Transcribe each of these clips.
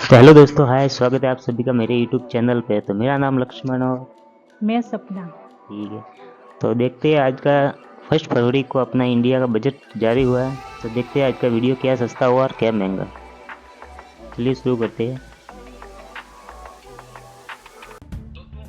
तो हेलो दोस्तों, हाय, स्वागत है आप सभी का मेरे यूट्यूब चैनल पे। तो मेरा नाम लक्ष्मण और मैं सपना। ठीक है। तो देखते हैं आज का 1 फरवरी को अपना इंडिया का बजट जारी हुआ है। तो देखते हैं आज का वीडियो क्या सस्ता हुआ और क्या महंगा। चलिए शुरू करते हैं।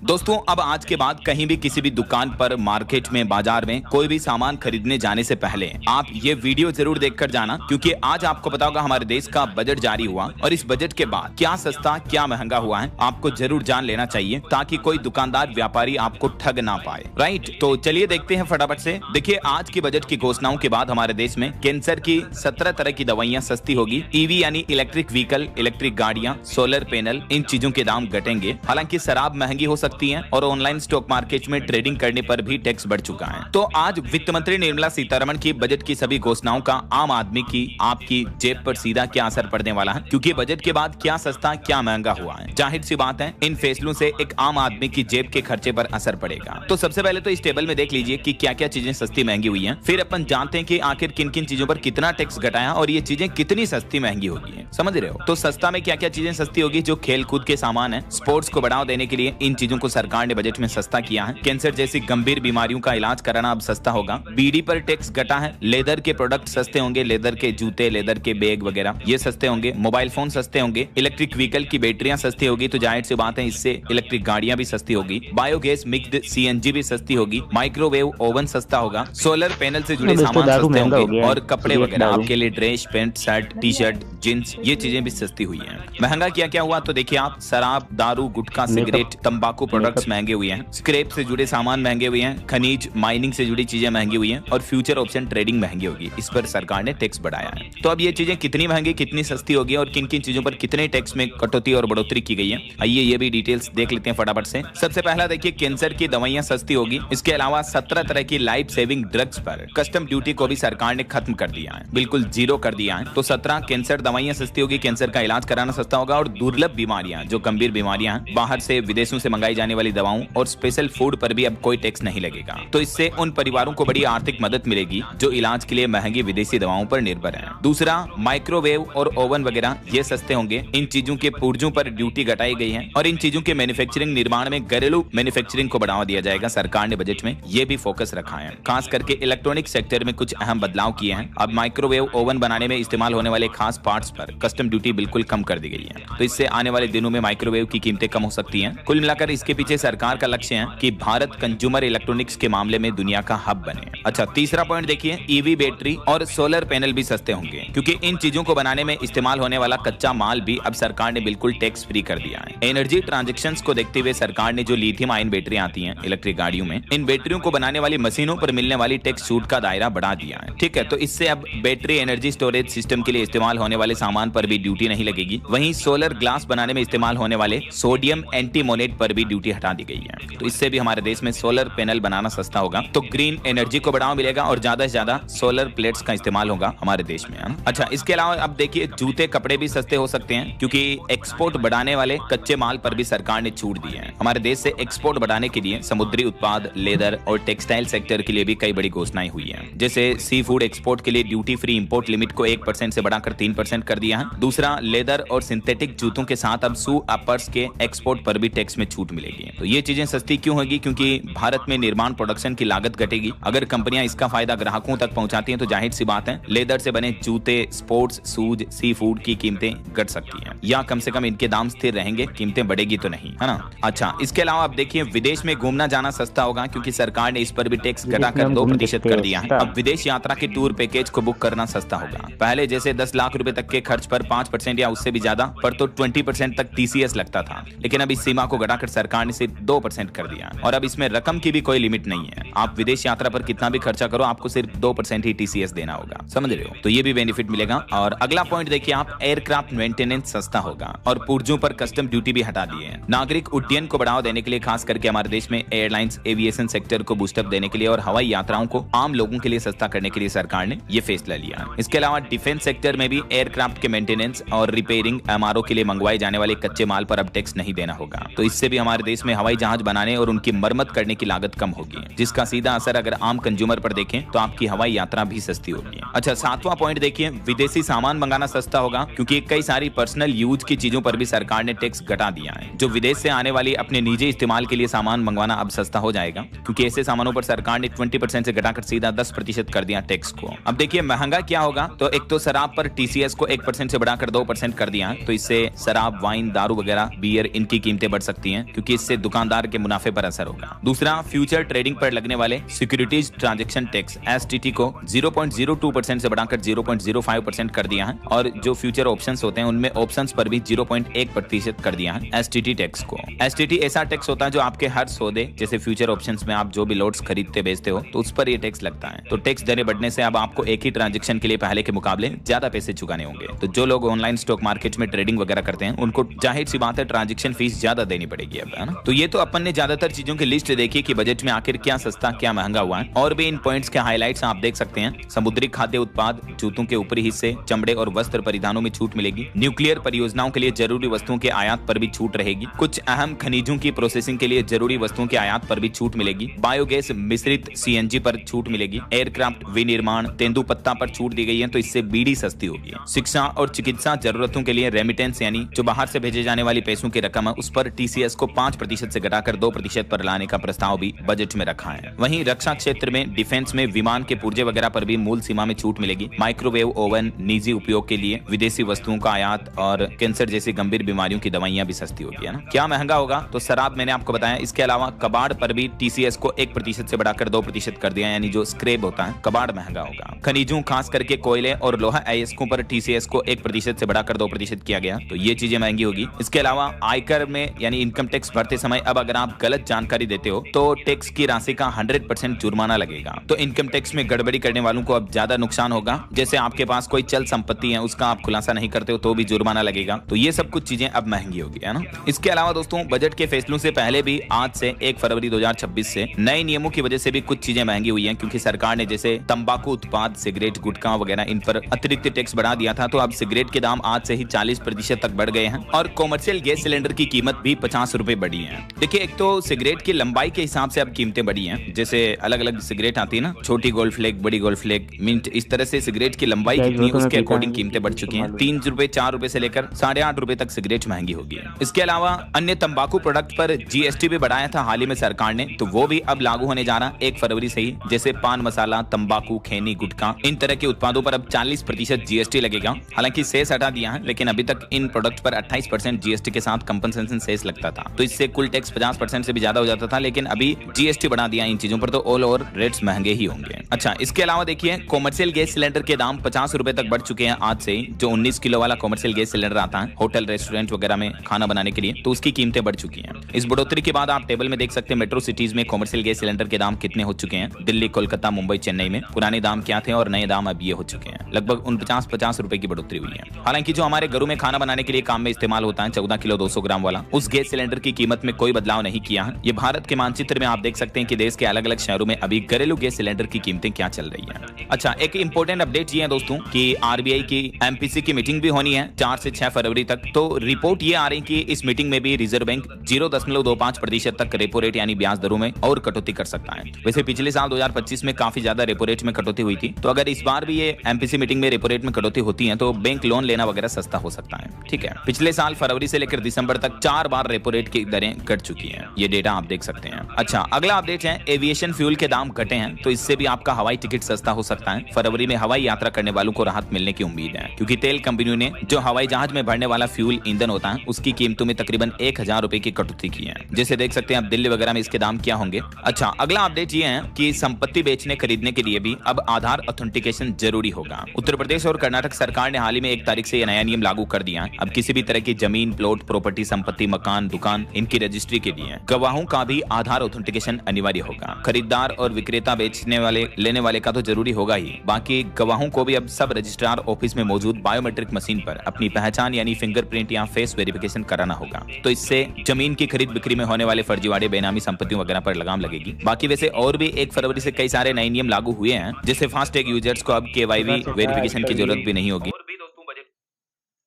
दोस्तों अब आज के बाद कहीं भी किसी भी दुकान पर, मार्केट में, बाजार में कोई भी सामान खरीदने जाने से पहले आप ये वीडियो जरूर देखकर जाना, क्योंकि आज आपको पता होगा हमारे देश का बजट जारी हुआ और इस बजट के बाद क्या सस्ता क्या महंगा हुआ है आपको जरूर जान लेना चाहिए, ताकि कोई दुकानदार व्यापारी आपको ठग ना पाए। राइट, तो चलिए देखते हैं फटाफट से। देखिए आज की बजट की घोषणाओं के बाद हमारे देश में कैंसर की 17 तरह की दवाइयां सस्ती होगी। ईवी यानी इलेक्ट्रिक व्हीकल, इलेक्ट्रिक गाड़ियां, सोलर पैनल, इन चीजों के दाम घटेंगे। हालांकि शराब महंगी हो सकती है और ऑनलाइन स्टॉक मार्केट में ट्रेडिंग करने पर भी टैक्स बढ़ चुका है। तो आज वित्त मंत्री निर्मला सीतारमण की बजट की सभी घोषणाओं का आम आदमी की, आपकी जेब पर सीधा क्या असर पड़ने वाला है, क्योंकि बजट के बाद क्या सस्ता क्या महंगा हुआ है। जाहिर सी बात है इन फैसलों से एक आम आदमी की जेब के खर्चे पर असर पड़ेगा। तो सबसे पहले तो इस टेबल में देख लीजिए कि क्या क्या चीजें सस्ती महंगी हुई है, फिर अपन जानते हैं कि आखिर किन किन चीजों पर कितना टैक्स घटाया और ये चीजें कितनी सस्ती महंगी होगी। समझ रहे हो? तो सस्ता में क्या क्या चीजें सस्ती होगी? जो खेल कूद के सामान है, स्पोर्ट्स को बढ़ावा देने के लिए इन चीजों को सरकार ने बजट में सस्ता किया है। कैंसर जैसी गंभीर बीमारियों का इलाज कराना अब सस्ता होगा। बीड़ी पर टैक्स घटा है। लेदर के प्रोडक्ट सस्ते होंगे, लेदर के जूते, लेदर के बैग वगैरह ये सस्ते होंगे। मोबाइल फोन सस्ते होंगे। इलेक्ट्रिक व्हीकल की बैटरियां सस्ती होगी, तो जाहिर सी बात है इससे इलेक्ट्रिक गाड़ियां भी सस्ती होगी। बायोगैस मिक्स्ड सीएनजी भी सस्ती होगी। माइक्रोवेव ओवन सस्ता होगा। सोलर पैनल से जुड़े सामान सस्ते होंगे और कपड़े वगैरह आपके लिए dress, pant, shirt, T shirt, jeans, ये चीजें भी सस्ती हुई है। महंगा क्या क्या हुआ? तो देखिए आप, शराब, दारू, गुटखा, सिगरेट, तंबाकू प्रोडक्ट्स महंगे हुए हैं। स्क्रैप से जुड़े सामान महंगे हुए हैं। खनिज, माइनिंग से जुड़ी चीजें महंगी हुई हैं और फ्यूचर ऑप्शन ट्रेडिंग महंगी होगी। इस पर सरकार ने टैक्स बढ़ाया है। तो अब ये चीजें कितनी महंगी, कितनी सस्ती होगी और किन किन चीजों पर कितने टैक्स में कटौती और बढ़ोतरी की गई है, आइए ये भी डिटेल्स देख लेते हैं फटाफट से। सबसे पहला देखिए, कैंसर की दवाइयां सस्ती होगी। इसके अलावा 17 तरह की लाइफ सेविंग ड्रग्स पर कस्टम ड्यूटी को भी सरकार ने खत्म कर दिया है, बिल्कुल जीरो कर दिया है। तो 17 कैंसर दवाइयां सस्ती होगी, कैंसर का इलाज कराना सस्ता होगा। और दुर्लभ बीमारियां, जो गंभीर बीमारियां हैं, बाहर से, विदेशों से मंगाई जाने वाली दवाओं और स्पेशल फूड पर भी अब कोई टैक्स नहीं लगेगा। तो इससे उन परिवारों को बड़ी आर्थिक मदद मिलेगी जो इलाज के लिए महंगी विदेशी दवाओं पर निर्भर हैं। दूसरा, माइक्रोवेव और ओवन वगैरह ये सस्ते होंगे। इन चीजों के पुर्जों पर ड्यूटी घटाई गई है और इन चीजों के मैन्युफैक्चरिंग, निर्माण में घरेलू मैन्युफैक्चरिंग को बढ़ावा दिया जाएगा। सरकार ने बजट में ये भी फोकस रखा है। खास करके इलेक्ट्रॉनिक सेक्टर में कुछ अहम बदलाव किए हैं। अब माइक्रोवेव ओवन बनाने में इस्तेमाल होने वाले खास पार्ट्स पर कस्टम ड्यूटी बिल्कुल कम कर दी गई है। तो इससे आने वाले दिनों में माइक्रोवेव की कीमतें कम हो सकती हैं। कुल मिलाकर इसके पीछे सरकार का लक्ष्य है कि भारत कंज्यूमर इलेक्ट्रॉनिक्स के मामले में दुनिया का हब बने। अच्छा, तीसरा पॉइंट देखिए, ईवी बैटरी और सोलर पैनल भी सस्ते होंगे, क्योंकि इन चीजों को बनाने में इस्तेमाल होने वाला कच्चा माल भी अब सरकार ने बिल्कुल टैक्स फ्री कर दिया है। एनर्जी ट्रांजैक्शंस को देखते हुए सरकार ने जो लिथियम आयन बैटरी आती हैं इलेक्ट्रिक गाड़ियों में, इन बैटरियों को बनाने वाली मशीनों पर मिलने वाली टैक्स छूट का दायरा बढ़ा दिया है। ठीक है, तो इससे अब बैटरी एनर्जी स्टोरेज सिस्टम के लिए इस्तेमाल होने वाले सामान पर भी ड्यूटी नहीं लगेगी। वहीं सोलर ग्लास बनाने में इस्तेमाल होने वाले सोडियम एंटीमोनेट पर भी ड्यूटी हटा दी गई है। तो इससे भी हमारे देश में सोलर पैनल बनाना सस्ता होगा। तो ग्रीन एनर्जी को बढ़ावा मिलेगा और ज्यादा से ज्यादा सोलर प्लेट्स का इस्तेमाल होगा हमारे देश में, है ना? अच्छा, इसके अलावा अब देखिए, जूते, कपड़े भी सस्ते हो सकते हैं, क्योंकि एक्सपोर्ट बढ़ाने वाले कच्चे माल पर भी सरकार ने छूट दी है। हमारे देश से एक्सपोर्ट बढ़ाने के लिए समुद्री उत्पाद, लेदर और टेक्सटाइल सेक्टर के लिए भी कई बड़ी घोषणाएं हुई है। जैसे सी फूड एक्सपोर्ट के लिए ड्यूटी फ्री इंपोर्ट लिमिट को 1% से बढ़ाकर 3% कर दिया है। दूसरा, लेदर और सिंथेटिक जूतों के साथ अब शू अपर्स के एक्सपोर्ट पर भी टैक्स में छूट मिलेगी। तो ये चीजें सस्ती क्यों होगी? क्योंकि भारत में निर्माण प्रोडक्शन की लागत घटेगी। अगर कंपनियां इसका फायदा ग्राहकों तक पहुंचाती हैं तो जाहिर सी बात है लेदर से बने जूते, स्पोर्ट्स शूज, सी फूड की कीमतें घट सकती हैं, या कम से कम इनके दाम स्थिर रहेंगे, कीमतें बढ़ेगी तो नहीं, है ना? अच्छा, इसके अलावा अब देखिए, विदेश में घूमना जाना सस्ता होगा, क्योंकि सरकार ने इस पर भी टैक्स घटाकर 2% कर दिया है। अब विदेश यात्रा के टूर पैकेज को बुक करना सस्ता होगा। पहले जैसे 10 लाख रुपए तक के खर्च पर 5% या उससे भी ज्यादा पर तो 20% तक टीसीएस लगता था, लेकिन अब इस सीमा को घटाकर सरकार ने सिर्फ 2% कर दिया। और अब इसमें रकम की भी कोई लिमिट नहीं है। आप विदेश यात्रा पर कितना भी खर्चा करो, आपको सिर्फ 2% ही टीसीएस देना होगा। समझ रहे हो? तो ये भी बेनिफिट मिलेगा। और अगला पॉइंट देखिए आप, एयरक्राफ्ट मेंटेनेंस सस्ता होगा और पुर्जों पर कस्टम ड्यूटी भी हटा दी है। नागरिक उड्डयन को बढ़ावा देने के लिए, खास करके हमारे देश में एयरलाइंस एविएशन सेक्टर को बूस्टअप देने के लिए और हवाई यात्राओं को आम लोगों के लिए सस्ता करने के लिए सरकार ने ये फैसला लिया। इसके अलावा डिफेंस सेक्टर में भी एयरक्राफ्ट के मेंटेनेंस और रिपेयरिंग, एमआरओ के लिए मंगवाए जाने वाले कच्चे माल पर अब टैक्स नहीं देना होगा। तो इससे भी हमारे देश में हवाई जहाज बनाने और उनकी मरम्मत करने की लागत कम होगी, जिसका सीधा असर अगर आम कंज्यूमर पर देखें तो आपकी हवाई यात्रा भी सस्ती होगी। अच्छा, 7वां पॉइंट देखिए, विदेशी सामान मंगाना सस्ता होगा, क्योंकि कई सारी पर्सनल यूज की चीजों पर भी सरकार ने टैक्स घटा दिया है। जो विदेश से आने वाली अपने निजी इस्तेमाल के लिए सामान मंगवाना अब सस्ता हो जाएगा, क्योंकि ऐसे सामानों पर सरकार ने 20% से घटाकर सीधा 10% कर दिया टैक्स को। अब देखिए महंगा क्या होगा, तो एक तो शराब पर टीसीएस को 1% से बढ़ाकर 2% कर दिया है, तो इससे शराब, वाइन, दारू वगैरह, बियर, इनकी कीमतें बढ़ सकती हैं, क्योंकि इससे दुकानदार के मुनाफे पर असर होगा। दूसरा, फ्यूचर ट्रेडिंग पर लगने वाले सिक्योरिटीज ट्रांजैक्शन टैक्स एसटीटी को 0.02% से बढ़ाकर 0.05% कर दिया है, और जो फ्यूचर ऑप्शंस होते हैं उनमें ऑप्शंस पर भी 0.1% कर दिया है एसटीटी टैक्स को। एसटीटी ऐसा टैक्स होता है जो आपके हर सौदे, जैसे फ्यूचर ऑप्शंस में आप जो भी लॉट्स खरीदते बेचते हो तो उस पर ये टैक्स लगता है। तो टैक्स दरें बढ़ने से अब आपको एक ही ट्रांजैक्शन के लिए पहले के मुकाबले ज्यादा पैसे चुकाने होंगे। तो जो लोग ऑनलाइन स्टॉक मार्केट में ट्रेडिंग वगैरह करते हैं उनको जाहिर सी बात है ट्रांजैक्शन फीस ज्यादा देनी पड़ेगी अब, है ना। तो ये तो अपन ने ज्यादातर चीजों की लिस्ट देखी कि बजट में आखिर क्या सस्ता क्या महंगा हुआ है, और भी इन पॉइंट्स के हाईलाइट्स आप देख सकते हैं। समुद्री खाद्य उत्पाद, जूतों के ऊपरी हिस्से, चमड़े और वस्त्र परिधानों में छूट मिलेगी। न्यूक्लियर परियोजनाओं के लिए जरूरी वस्तुओं के आयात पर भी छूट रहेगी। कुछ अहम खनिजों की प्रोसेसिंग के लिए जरूरी वस्तुओं के आयात पर भी छूट मिलेगी। बायोगैस मिश्रित सीएनजी पर छूट मिलेगी। एयरक्राफ्ट विनिर्माण, तेंदुपत्ता पर छूट दी गई है, तो इससे बीड़ी सस्ती होगी। शिक्षा और चिकित्सा जरूरतों के लिए रेमिटेंस यानी जो बाहर से भेजे जाने वाली पैसों की रकम है उस पर टीसीएस को 5% से घटाकर 2% पर लाने का प्रस्ताव भी बजट में रखा है। वहीं रक्षा क्षेत्र में डिफेंस में विमान के पुर्जे वगैरह पर भी मूल सीमा में छूट मिलेगी। माइक्रोवेव ओवन, निजी उपयोग के लिए विदेशी वस्तुओं का आयात और कैंसर जैसी गंभीर बीमारियों की दवाइयां भी सस्ती होगी, है ना। क्या महंगा होगा, तो शराब मैंने आपको बताया। इसके अलावा कबाड़ पर भी टीसीएस को 1% से बढ़ाकर 2% कर दिया, यानी जो स्क्रैप होता है कबाड़ महंगा होगा। खनिजों खास करके कोयले और लोहा अयस्कों पर टीसीएस को 1% से बढ़ाकर 2% किया गया, तो ये चीजें महंगी होगी। इसके अलावा आयकर में यानी इनकम टैक्स भरते समय अब अगर आप गलत जानकारी देते हो तो टैक्स की राशि का 100% जुर्माना लगेगा। तो इनकम टैक्स में गड़बड़ी करने वालों को अब ज्यादा नुकसान होगा। जैसे आपके पास कोई चल संपत्ति है उसका आप खुलासा नहीं करते हो तो भी जुर्माना लगेगा। तो ये सब कुछ चीजें अब महंगी होगी, है ना। इसके अलावा दोस्तों बजट के फैसलों से पहले भी आज से 1 फरवरी 2026 से नए नियमों की वजह से भी कुछ चीजें महंगी हुई हैं, क्योंकि सरकार ने जैसे तंबाकू उत्पाद, सिगरेट, गुटखा वगैरह इन पर अतिरिक्त टैक्स बढ़ा दिया था, तो अब सिगरेट के दाम आज से ही 40% तक बढ़ गए हैं। और कॉमर्शियल गैस सिलेंडर की कीमत भी 50 रुपए बढ़ी है। देखिए एक तो सिगरेट की लंबाई के हिसाब से अब कीमतें बढ़ी हैं। जैसे अलग अलग सिगरेट आती है ना, छोटी गोल्ड फ्लेक, बड़ी गोल्ड फ्लेक, मिंट, इस तरह से सिगरेट की लंबाई कितनी है उसके अकॉर्डिंग कीमतें बढ़ चुकी हैं। 3 रुपए 4 रुपए से लेकर 8.5 रुपए तक सिगरेट महंगी होगी। इसके अलावा अन्य तंबाकू प्रोडक्ट पर जीएसटी भी बढ़ाया था हाल ही में सरकार ने, तो वो भी अब लागू होने जा रहा 1 फरवरी से ही। जैसे पान मसाला, तंबाकू, खैनी, गुटखा, इन तरह के उत्पादों पर अब 40% जीएसटी लगेगा। हालांकि सेस हटा दिया है, लेकिन अभी तक इन प्रोडक्ट पर 28% जीएसटी के साथ कंपनसेशन सेस लगता था, तो इससे कुल टैक्स 50% से भी ज्यादा हो जाता था। लेकिन अभी जीएसटी बढ़ा दिया इन चीजों पर, तो ऑल ओवर रेट्स महंगे ही होंगे। अच्छा, इसके अलावा देखिए कॉमर्शियल गैस सिलेंडर के दाम 50 रुपए तक बढ़ चुके हैं आज से ही। जो 19 किलो वाला कॉमर्शियल गैस सिलेंडर आता है होटल, रेस्टोरेंट वगैरह में खाना बनाने के लिए, तो उसकी कीमतें बढ़ चुकी हैं। इस बढ़ोतरी के बाद आप टेबल में देख सकते हैं मेट्रो सिटीज में कॉमर्शियल गैस सिलेंडर के दाम कितने हो चुके हैं। दिल्ली, कोलकाता, मुंबई, चेन्नई में पुराने दाम क्या थे और नए दाम अब ये हो चुके हैं। लगभग 49-50 रुपए की बढ़ोतरी हुई है। हालांकि जो हमारे घरों में खाना बनाने के लिए काम में इस्तेमाल होता है 14 किलो 200 ग्राम वाला, उस गैस सिलेंडर की कीमत में कोई बदलाव नहीं किया है। ये भारत के मानचित्र में आप देख सकते हैं कि देश के अलग अलग शहरों में अभी घरेलू गैस सिलेंडर की कीमतें क्या चल रही हैं। अच्छा, एक इंपॉर्टेंट अपडेट ये है दोस्तों कि आरबीआई की एमपीसी की मीटिंग भी होनी है 4 से 6 फरवरी तक। तो रिपोर्ट ये आ रही है कि इस मीटिंग में भी रिजर्व बैंक 0.25% तक रेपो रेट यानी ब्याज दरों में और कटौती कर सकता है। वैसे पिछले साल 2025 में काफी ज्यादा रेपो रेट में कटौती हुई थी, तो अगर इस बार भी ये एमपीसी मीटिंग में रेपो रेट में कटौती होती है तो बैंक लोन लेना वगैरह सस्ता हो सकता है। ठीक है, पिछले साल फरवरी से लेकर दिसंबर तक 4 बार रेपो रेट की दरें घट चुकी हैं। ये डेटा आप देख सकते हैं। अच्छा, अगला अपडेट है एविएशन फ्यूल के दाम घटे हैं, तो इससे भी आपका हवाई टिकट सस्ता हो सकता है। फरवरी में हवाई यात्रा करने वालों को राहत मिलने की उम्मीद है, क्योंकि तेल कंपनियों ने जो हवाई जहाज में भरने वाला फ्यूल ईंधन होता है उसकी कीमतों में तकरीबन 1000 रुपए की कटौती की है। जैसे देख सकते हैं आप दिल्ली वगैरह में इसके दाम क्या होंगे। अच्छा, अगला अपडेट ये है कि संपत्ति बेचने खरीदने के लिए भी अब आधार ऑथेंटिकेशन जरूरी होगा। उत्तर प्रदेश और कर्नाटक सरकार ने हाल ही में 1 तारीख से यह नया नियम लागू कर दिया है। अब किसी भी तरह की जमीन, प्लॉट, प्रॉपर्टी, संपत्ति, मकान, दुकान, इनकी रजिस्ट्री के लिए गवाहों का भी आधार ऑथेंटिकेशन अनिवार्य होगा। खरीदार और विक्रेता बेचने वाले लेने वाले का तो जरूरी होगा ही, बाकी गवाहों को भी अब सब रजिस्ट्रार ऑफिस में मौजूद बायोमेट्रिक मशीन पर अपनी पहचान यानी फिंगरप्रिंट या फेस वेरिफिकेशन कराना होगा। तो इससे जमीन की खरीद बिक्री में होने वाले फर्जीवाड़े, बेनामी संपत्तियों वगैरह पर लगाम लगेगी। बाकी वैसे और भी 1 फरवरी से कई सारे नए नियम लागू हुए हैं, जैसे फास्टैग यूजर्स को अब केवाईवी वेरिफिकेशन की जरूरत भी नहीं होगी।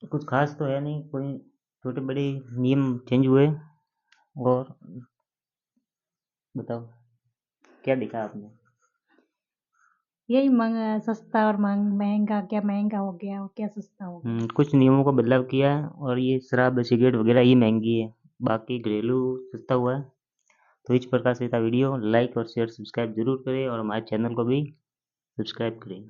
कुछ खास तो है नहीं, कोई छोटे बड़े नियम चेंज हुए, और बताओ क्या दिखा आपने? यही सस्ता और महंगा, क्या महंगा हो गया और क्या सस्ता हो गया। कुछ नियमों का बदलाव किया है और ये शराब सिगरेट वगैरह ये महंगी है, बाकी घरेलू सस्ता हुआ है। तो इस प्रकार से था वीडियो, लाइक और शेयर सब्सक्राइब जरूर करें और हमारे चैनल को भी सब्सक्राइब करें।